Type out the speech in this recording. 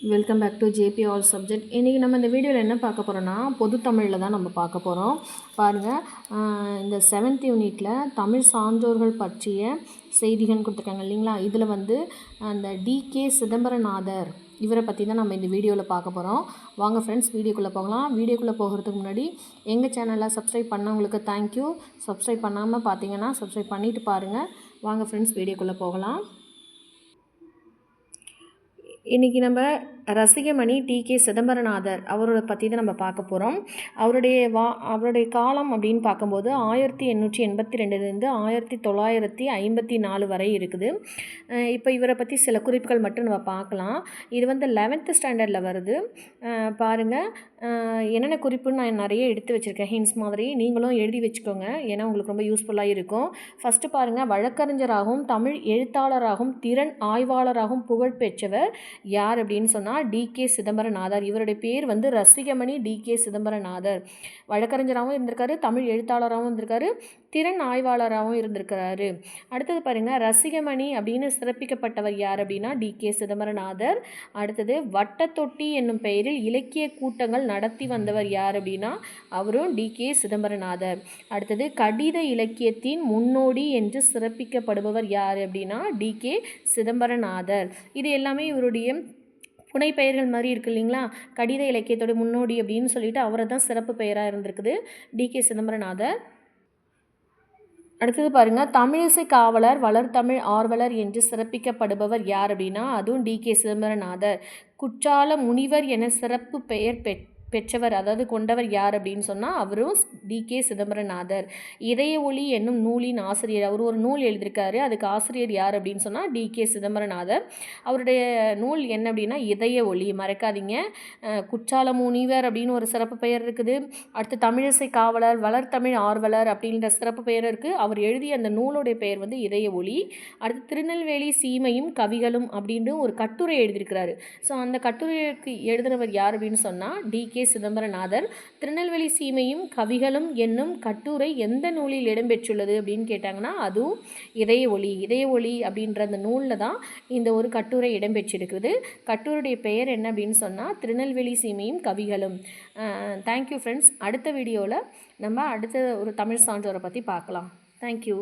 Welcome back to JP all subject. இன்றைக்கி நம்ம இந்த வீடியோவில் என்ன பார்க்க போகிறோன்னா பொது தமிழில் தான் நம்ம பார்க்க போகிறோம். பாருங்கள், இந்த 7th யூனிட்டில் தமிழ் சான்றோர்கள் பற்றிய செய்திகள்னு கொடுத்துருக்காங்க இல்லைங்களா. இதில் வந்து அந்த டிகே சிதம்பரநாதர் இவரை பற்றி தான் நம்ம இந்த வீடியோவில் பார்க்க போகிறோம். வாங்க ஃப்ரெண்ட்ஸ், வீடியோக்குள்ளே போகலாம். வீடியோக்குள்ளே போகிறதுக்கு முன்னாடி எங்கள் சேனலை சப்ஸ்கிரைப் பண்ணவங்களுக்கு தேங்க்யூ. சப்ஸ்கிரைப் பண்ணாமல் பார்த்தீங்கன்னா சப்ஸ்கிரைப் பண்ணிவிட்டு பாருங்கள். வாங்க ஃப்ரெண்ட்ஸ், வீடியோக்குள்ளே போகலாம். இன்றைக்கி நம்ம ரசிகமணி டிகே சிதம்பரநாதர் அவரோட பற்றி தான் நம்ம பார்க்க போகிறோம். அவருடைய காலம் அப்படின்னு பார்க்கும்போது 1882 1954 வரை இருக்குது. இப்போ இவரை பற்றி சில குறிப்புகள் மட்டும் நம்ம பார்க்கலாம். இது வந்து 11th ஸ்டாண்டர்டில் வருது. பாருங்கள், என்னென்ன குறிப்புன்னு நான் நிறைய எடுத்து வச்சுருக்கேன். ஹிண்ட்ஸ் மாதிரி நீங்களும் எழுதி வச்சுக்கோங்க, ஏன்னா உங்களுக்கு ரொம்ப யூஸ்ஃபுல்லாக இருக்கும். ஃபஸ்ட்டு பாருங்கள், வழக்கறிஞராகவும் தமிழ் எழுத்தாளராகவும் திறன் ஆய்வாளராகவும் புகழ் பெற்றவர் யார் அப்படின்னு சொன்னால் டிகே சிதம்பரநாதர். இவருடைய பேர் வந்து ரசிகமணி டிகே சிதம்பரநாதர். வழக்கறிஞராகவும் இருந்திருக்காரு, தமிழ் எழுத்தாளராகவும் இருந்திருக்காரு, திறன் ஆய்வாளராகவும் இருந்திருக்கிறாரு. அடுத்தது பாருங்கள், ரசிகமணி அப்படின்னு சிறப்பிக்கப்பட்டவர் யார் அப்படின்னா டிகே சிதம்பரநாதர். அடுத்தது வட்டத்தொட்டி என்னும் பெயரில் இலக்கிய கூட்டங்கள் நடத்தி வந்தவர் யார் அப்படின்னா அவரும் டிகே சிதம்பரநாதர். அடுத்தது கடித இலக்கியத்தின் முன்னோடி என்று சிறப்பிக்கப்படுபவர் யார் அப்படின்னா டிகே சிதம்பரநாதர். இது எல்லாமே இவருடைய புனைப்பெயர்கள் மாதிரி இருக்குது இல்லைங்களா. கடித இலக்கியத்தோட முன்னோடி அப்படின்னு சொல்லிட்டு அவரை தான் சிறப்பு பெயராக இருந்திருக்குது டிகே சிதம்பரநாதர். அடுத்தது பாருங்கள், தமிழிசை காவலர் வளர்தமிழ் ஆர்வலர் என்று சிறப்பிக்கப்படுபவர் யார் அப்படின்னா அதுவும் டிகே சிதம்பரநாதர். குற்றால முனிவர் என சிறப்பு பெயர் பெற்றவர் அதாவது கொண்டவர் யார் அப்படின்னு சொன்னால் அவரும் டிகே சிதம்பரநாதர். இதய ஒளி என்னும் நூலின் ஆசிரியர். அவர் ஒரு நூல் எழுதியிருக்காரு, அதுக்கு ஆசிரியர் யார் அப்படின்னு சொன்னால் டிகே சிதம்பரநாதர். அவருடைய நூல் என்ன அப்படின்னா இதய ஒளி. மறக்காதீங்க. குற்றால முனிவர் அப்படின்னு ஒரு சிறப்பு பெயர் இருக்குது. அடுத்து தமிழிசை காவலர் வளர்தமிழ் ஆர்வலர் அப்படின்ற சிறப்பு பெயர் இருக்குது. அவர் எழுதிய அந்த நூலுடைய பெயர் வந்து இதய ஒளி. அடுத்து திருநெல்வேலி சீமையும் கவிகளும் அப்படின்னு ஒரு கட்டுரை எழுதியிருக்கிறாரு. ஸோ அந்த கட்டுரைக்கு எழுதினவர் யார் அப்படின்னு சொன்னால் டிகே சிதம்பரநாதர். திருநெல்வேலி சீமையும் கவிகளும் என்னும் கட்டுரை எந்த நூலில் இடம்பெற்றுள்ளது அப்படின்னு கேட்டாங்கன்னா அதுவும் இதய ஒளி. இதய ஒளி அப்படின்ற அந்த நூலில் தான் இந்த ஒரு கட்டுரை இடம்பெற்றிருக்குது. கட்டுரையுடைய பெயர் என்ன அப்படின்னு சொன்னால் திருநெல்வேலி சீமையும் கவிகளும். Thank you friends. அடுத்த வீடியோவில் நம்ம அடுத்த ஒரு தமிழ் சான்றோரை பற்றி பார்க்கலாம். தேங்க்யூ.